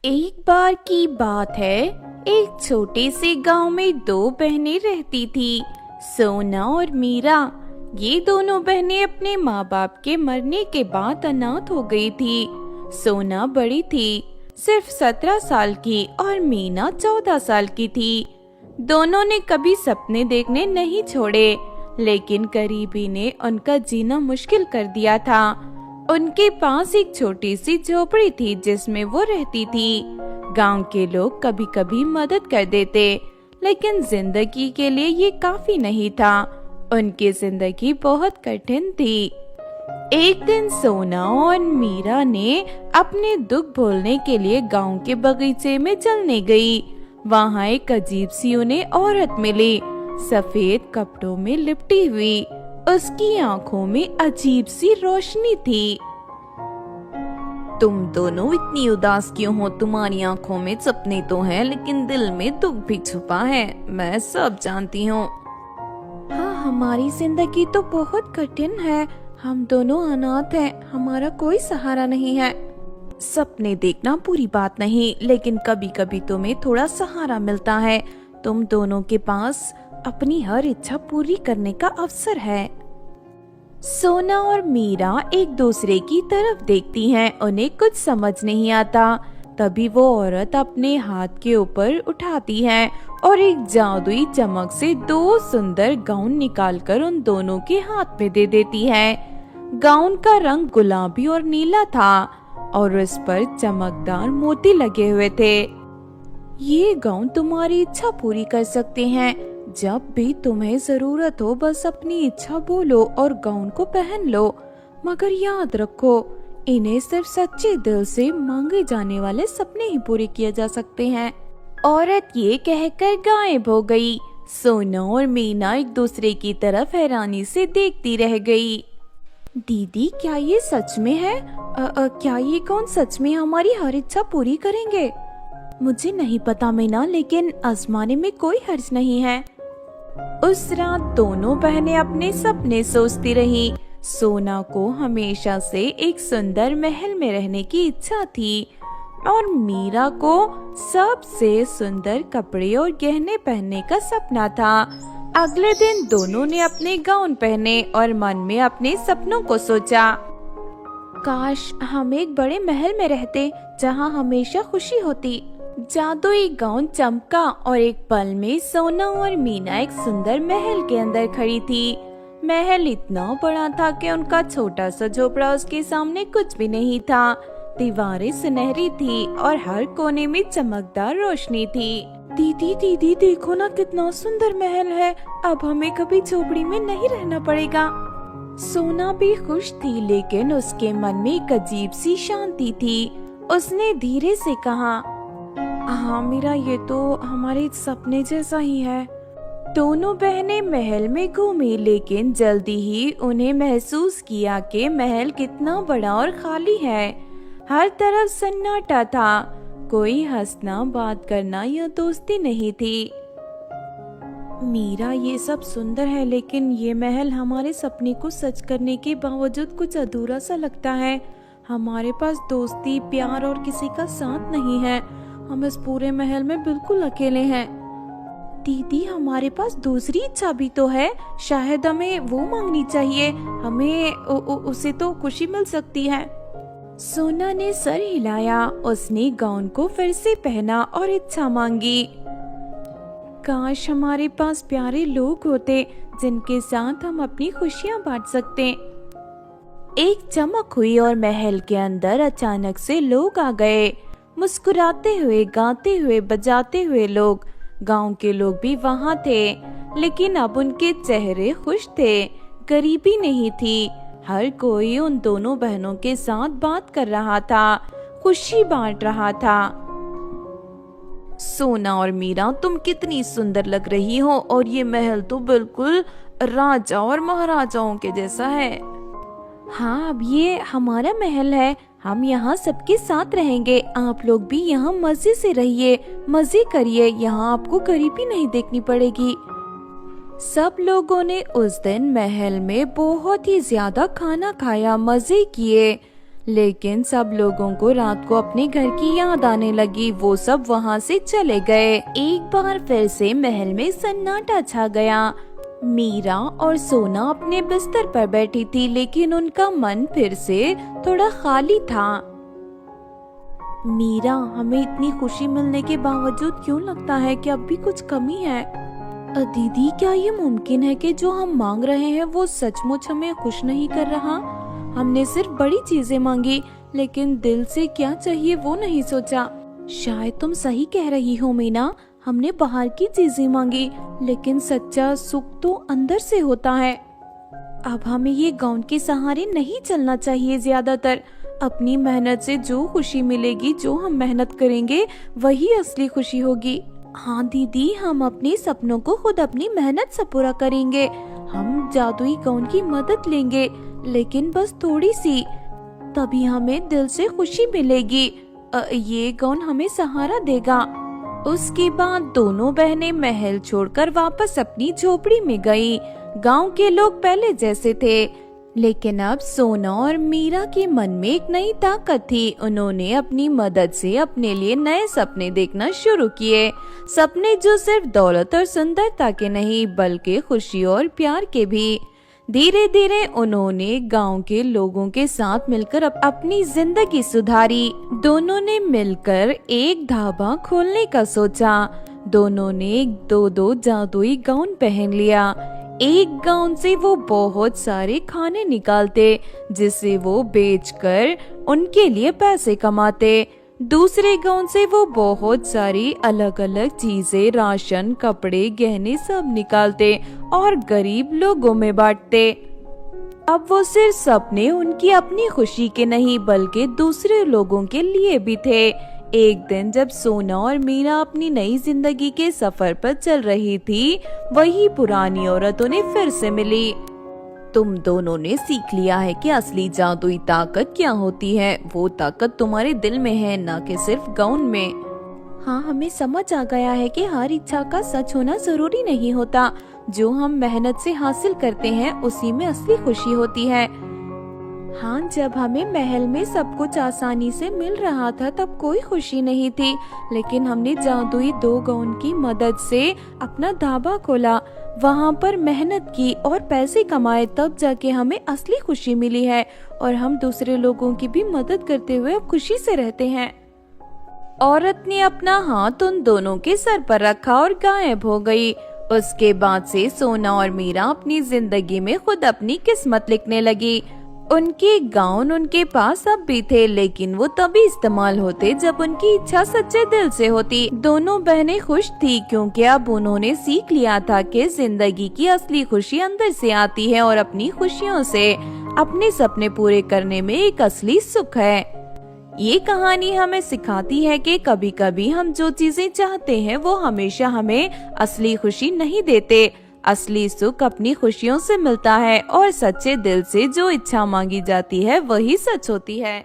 एक बार की बात है। एक छोटे से गांव में दो बहनें रहती थी, सोना और मीरा। ये दोनों बहनें अपने माँ बाप के मरने के बाद अनाथ हो गई थी। सोना बड़ी थी, सिर्फ 17 साल की, और मीना 14 साल की थी। दोनों ने कभी सपने देखने नहीं छोड़े, लेकिन गरीबी ने उनका जीना मुश्किल कर दिया था। उनके पास एक छोटी सी झोपड़ी थी जिसमें वो रहती थी। गांव के लोग कभी कभी मदद कर देते, लेकिन जिंदगी के लिए ये काफी नहीं था। उनकी जिंदगी बहुत कठिन थी। एक दिन सोना और मीरा ने अपने दुख भूलने के लिए गांव के बगीचे में चलने गई। वहाँ एक अजीब सी उन्हें औरत मिली, सफेद कपड़ों में लिपटी हुई। उसकी आंखों में अजीब सी रोशनी थी। तुम दोनों इतनी उदास क्यों हो? तुम्हारी आंखों में सपने तो हैं, लेकिन दिल में दुख भी छुपा है। मैं सब जानती हूँ। हाँ, हमारी जिंदगी तो बहुत कठिन है। हम दोनों अनाथ हैं, हमारा कोई सहारा नहीं है। सपने देखना बुरी बात नहीं, लेकिन कभी कभी तुम्हें थोड़ा सहारा मिलता है। तुम दोनों के पास अपनी हर इच्छा पूरी करने का अवसर है। सोना और मीरा एक दूसरे की तरफ देखती हैं। उन्हें कुछ समझ नहीं आता। तभी वो औरत अपने हाथ के ऊपर उठाती है और एक जादुई चमक से दो सुंदर गाउन निकालकर उन दोनों के हाथ में दे देती है। गाउन का रंग गुलाबी और नीला था और उस पर चमकदार मोती लगे हुए थे। ये गाउन तुम्हारी इच्छा पूरी कर सकते हैं। जब भी तुम्हें जरूरत हो बस अपनी इच्छा बोलो और गाउन को पहन लो। मगर याद रखो, इन्हें सिर्फ सच्चे दिल से मांगे जाने वाले सपने ही पूरे किए जा सकते हैं। औरत ये कहकर गायब हो गई। सोना और मीना एक दूसरे की तरफ हैरानी से देखती रह गई। दीदी, क्या ये सच में है? क्या ये कौन सच में हमारी हर इच्छा पूरी करेंगे? मुझे नहीं पता मीना, लेकिन आजमाने में कोई हर्ज नहीं है। उस रात दोनों बहनें अपने सपने सोचती रही। सोना को हमेशा से एक सुंदर महल में रहने की इच्छा थी और मीरा को सबसे सुंदर कपड़े और गहने पहनने का सपना था। अगले दिन दोनों ने अपने गाउन पहने और मन में अपने सपनों को सोचा। काश हम एक बड़े महल में रहते जहाँ हमेशा खुशी होती। जादुई गाउन चमका और एक पल में सोना और मीना एक सुंदर महल के अंदर खड़ी थी। महल इतना बड़ा था कि उनका छोटा सा झोपड़ा उसके सामने कुछ भी नहीं था। दीवारें सुनहरी थी और हर कोने में चमकदार रोशनी थी। दीदी दीदी, देखो ना कितना सुंदर महल है। अब हमें कभी झोपड़ी में नहीं रहना पड़ेगा। सोना भी खुश थी, लेकिन उसके मन में एक अजीब सी शांति थी। उसने धीरे से कहा, हाँ मीरा, ये तो हमारे सपने जैसा ही है। दोनों बहनें महल में घूमी, लेकिन जल्दी ही उन्हें महसूस किया कि महल कितना बड़ा और खाली है। हर तरफ सन्नाटा था। कोई हंसना, बात करना या दोस्ती नहीं थी। मीरा, ये सब सुंदर है, लेकिन ये महल हमारे सपने को सच करने के बावजूद कुछ अधूरा सा लगता है। हमारे पास दोस्ती, प्यार और किसी का साथ नहीं है। हम इस पूरे महल में बिल्कुल अकेले हैं। दीदी, हमारे पास दूसरी इच्छा भी तो है। शायद हमें वो मांगनी चाहिए। हमें उसे तो खुशी मिल सकती है। सोना ने सर हिलाया। उसने गाउन को फिर से पहना और इच्छा मांगी। काश हमारे पास प्यारे लोग होते जिनके साथ हम अपनी खुशियाँ बांट सकते। एक चमक हुई और महल के अंदर अचानक से लोग आ गए। मुस्कुराते हुए, गाते हुए, बजाते हुए लोग। गांव के लोग भी वहां थे, लेकिन अब उनके चेहरे खुश थे। गरीबी नहीं थी। हर कोई उन दोनों बहनों के साथ बात कर रहा था, खुशी बांट रहा था। सोना और मीरा, तुम कितनी सुंदर लग रही हो, और ये महल तो बिल्कुल राजा और महाराजाओं के जैसा है। हाँ, अब ये हमारा महल है। हम यहाँ सबके साथ रहेंगे। आप लोग भी यहाँ मजे से रहिए, मजे करिए। यहाँ आपको गरीबी नहीं देखनी पड़ेगी। सब लोगों ने उस दिन महल में बहुत ही ज्यादा खाना खाया, मजे किए। लेकिन सब लोगों को रात को अपने घर की याद आने लगी। वो सब वहाँ से चले गए। एक बार फिर से महल में सन्नाटा छा गया। मीरा और सोना अपने बिस्तर पर बैठी थी, लेकिन उनका मन फिर से थोड़ा खाली था। मीरा, हमें इतनी खुशी मिलने के बावजूद क्यों लगता है कि अब भी कुछ कमी है? दीदी, क्या ये मुमकिन है कि जो हम मांग रहे हैं वो सचमुच हमें खुश नहीं कर रहा? हमने सिर्फ बड़ी चीजें मांगी, लेकिन दिल से क्या चाहिए वो नहीं सोचा। शायद तुम सही कह रही हो मीना, हमने बाहर की चीजें मांगी, लेकिन सच्चा सुख तो अंदर से होता है। अब हमें ये गाउन के सहारे नहीं चलना चाहिए। ज्यादातर अपनी मेहनत से जो खुशी मिलेगी, जो हम मेहनत करेंगे, वही असली खुशी होगी। हाँ दीदी, हम अपने सपनों को खुद अपनी मेहनत से पूरा करेंगे। हम जादुई गाउन की मदद लेंगे, लेकिन बस थोड़ी सी, तभी हमें दिल से खुशी मिलेगी। ये गाउन हमें सहारा देगा। उसके बाद दोनों बहनें महल छोड़कर वापस अपनी झोपड़ी में गईं। गांव के लोग पहले जैसे थे, लेकिन अब सोना और मीरा के मन में एक नई ताकत थी। उन्होंने अपनी मदद से अपने लिए नए सपने देखना शुरू किए। सपने जो सिर्फ दौलत और सुंदरता के नहीं, बल्कि खुशी और प्यार के भी। धीरे धीरे उन्होंने गांव के लोगों के साथ मिलकर अपनी जिंदगी सुधारी। दोनों ने मिलकर एक ढाबा खोलने का सोचा। दोनों ने दो जादुई गाउन पहन लिया। एक गाउन से वो बहुत सारे खाने निकालते, जिसे वो बेचकर उनके लिए पैसे कमाते। दूसरे गाउन से वो बहुत सारी अलग अलग चीजें, राशन, कपड़े, गहने सब निकालते और गरीब लोगों में बांटते। अब वो सिर्फ सपने उनकी अपनी खुशी के नहीं, बल्कि दूसरे लोगों के लिए भी थे। एक दिन जब सोना और मीरा अपनी नई जिंदगी के सफर पर चल रही थी, वही पुरानी औरत उन्हें फिर से मिली। तुम दोनों ने सीख लिया है कि असली जादुई ताकत क्या होती है। वो ताकत तुम्हारे दिल में है, ना कि सिर्फ गाउन में। हाँ, हमें समझ आ गया है कि हर इच्छा का सच होना जरूरी नहीं होता। जो हम मेहनत से हासिल करते हैं, उसी में असली खुशी होती है। हाँ, जब हमें महल में सब कुछ आसानी से मिल रहा था, तब कोई खुशी नहीं थी, लेकिन हमने जादुई 2 गाउन की मदद से अपना ढाबा खोला, वहाँ पर मेहनत की और पैसे कमाए, तब जाके हमें असली खुशी मिली है। और हम दूसरे लोगों की भी मदद करते हुए अब खुशी से रहते हैं। औरत ने अपना हाथ उन दोनों के सर पर रखा और गायब हो गई। उसके बाद से सोना और मीरा अपनी जिंदगी में खुद अपनी किस्मत लिखने लगी। उनके गाउन उनके पास अब भी थे, लेकिन वो तभी इस्तेमाल होते जब उनकी इच्छा सच्चे दिल से होती। दोनों बहनें खुश थी, क्योंकि अब उन्होंने सीख लिया था कि जिंदगी की असली खुशी अंदर से आती है और अपनी खुशियों से अपने सपने पूरे करने में एक असली सुख है। ये कहानी हमें सिखाती है कि कभी कभी हम जो चीजें चाहते हैं, वो हमेशा हमें असली खुशी नहीं देते। असली सुख अपनी खुशियों से मिलता है, और सच्चे दिल से जो इच्छा मांगी जाती है, वही सच होती है।